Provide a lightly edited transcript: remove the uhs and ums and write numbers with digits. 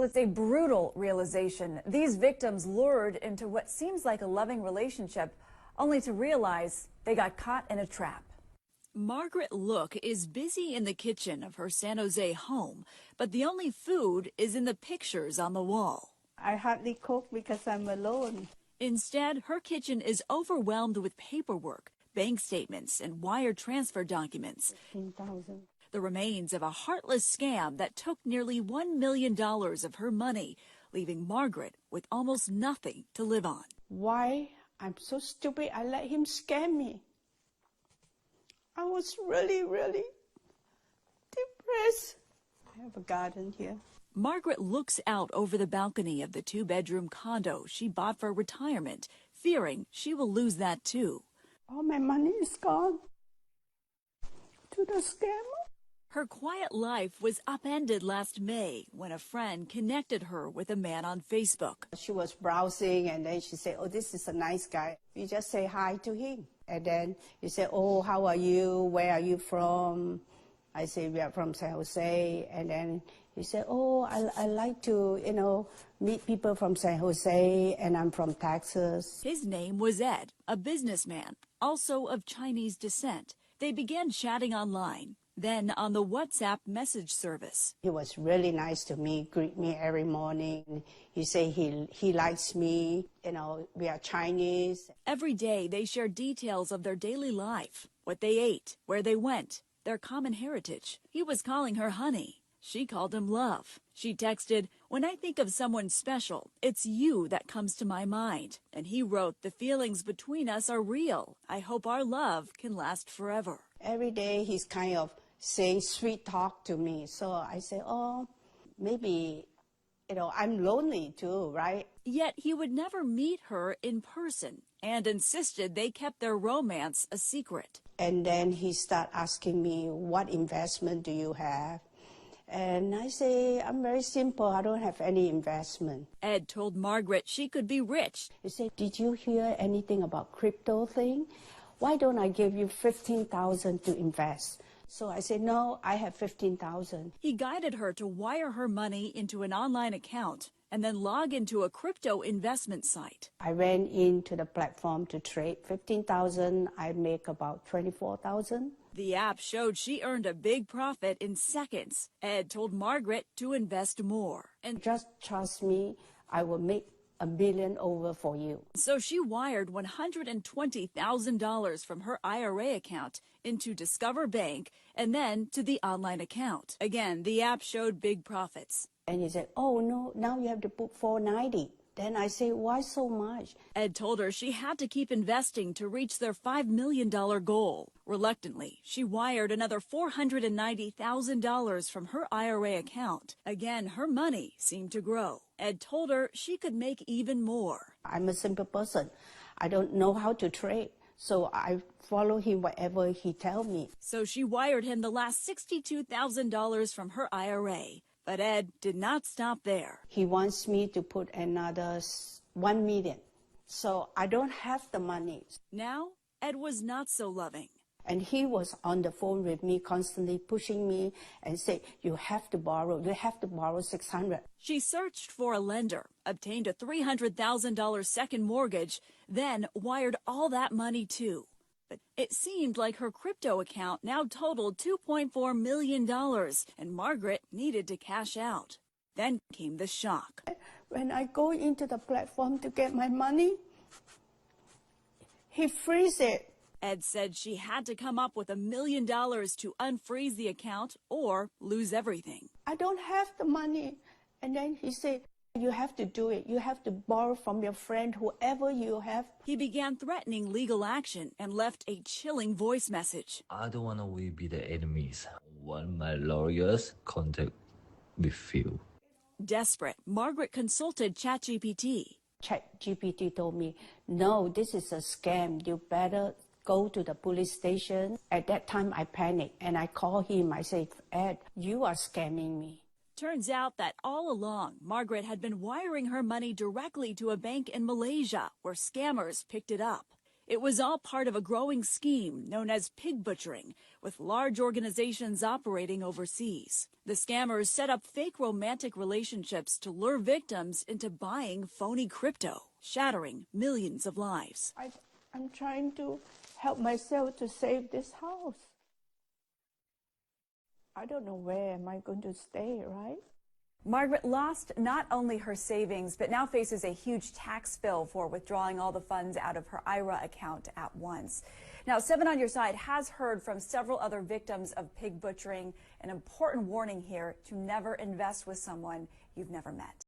Well, it's a brutal realization. These victims lured into what seems like a loving relationship, only to realize they got caught in a trap. Margaret Look is busy in the kitchen of her San Jose home, but the only food is in the pictures on the wall. I hardly cook because I'm alone. Instead, her kitchen is overwhelmed with paperwork, bank statements, and wire transfer documents. 15,000. The remains of a heartless scam that took nearly $1 million of her money, leaving Margaret with almost nothing to live on. Why? I'm so stupid. I let him scam me. I was really, really depressed. I have a garden here. Margaret looks out over the balcony of the two-bedroom condo she bought for retirement, fearing she will lose that too. All my money is gone to the scammer. Her quiet life was upended last May when a friend connected her with a man on Facebook. She was browsing and then she said, oh, this is a nice guy. You just say hi to him. And then you say, oh, how are you? Where are you from? I say, we are from San Jose. And then he said, oh, I like to, meet people from San Jose, and I'm from Texas. His name was Ed, a businessman, also of Chinese descent. They began chatting online, then on the WhatsApp message service. He was really nice to me, greet me every morning. He said he likes me, we are Chinese. Every day they shared details of their daily life, what they ate, where they went, their common heritage. He was calling her honey. She called him love. She texted, when I think of someone special, it's you that comes to my mind. And he wrote, the feelings between us are real. I hope our love can last forever. Every day he's kind of saying sweet talk to me. So I say, oh, maybe, I'm lonely too, right? Yet he would never meet her in person and insisted they kept their romance a secret. And then he started asking me, what investment do you have? And I say, I'm very simple. I don't have any investment. Ed told Margaret she could be rich. He said, did you hear anything about crypto thing? Why don't I give you 15,000 to invest? So I said, no, I have 15,000. He guided her to wire her money into an online account and then log into a crypto investment site. I went into the platform to trade 15,000. I make about 24,000. The app showed she earned a big profit in seconds. Ed told Margaret to invest more. And just trust me, I will make $1 million over for you. So she wired $120,000 from her IRA account into Discover Bank and then to the online account. Again, the app showed big profits. And he said, oh, no, now you have to put 490. Then I say, why so much? Ed told her she had to keep investing to reach their $5 million goal. Reluctantly, she wired another $490,000 from her IRA account. Again, her money seemed to grow. Ed told her she could make even more. I'm a simple person. I don't know how to trade. So I follow him whatever he tells me. So she wired him the last $62,000 from her IRA. But Ed did not stop there. He wants me to put another $1 million. So I don't have the money. Now, Ed was not so loving. And he was on the phone with me, constantly pushing me and said, you have to borrow 600. She searched for a lender, obtained a $300,000 second mortgage, then wired all that money too. But it seemed like her crypto account now totaled $2.4 million, and Margaret needed to cash out. Then came the shock. When I go into the platform to get my money, he freezes it. Ed said she had to come up with $1 million to unfreeze the account or lose everything. I don't have the money. And then he said, you have to do it. You have to borrow from your friend, whoever you have. He began threatening legal action and left a chilling voice message. I don't want we be the enemies. Want my lawyers contact with you. Desperate, Margaret consulted ChatGPT. ChatGPT told me, no, this is a scam. You better go to the police station. At that time, I panicked and I called him. I said, Ed, you are scamming me. Turns out that all along, Margaret had been wiring her money directly to a bank in Malaysia where scammers picked it up. It was all part of a growing scheme known as pig butchering, with large organizations operating overseas. The scammers set up fake romantic relationships to lure victims into buying phony crypto, shattering millions of lives. I'm trying to help myself to save this house. I don't know where am I going to stay, right? Margaret lost not only her savings, but now faces a huge tax bill for withdrawing all the funds out of her IRA account at once. Now, 7 on Your Side has heard from several other victims of pig butchering. An important warning here: to never invest with someone you've never met.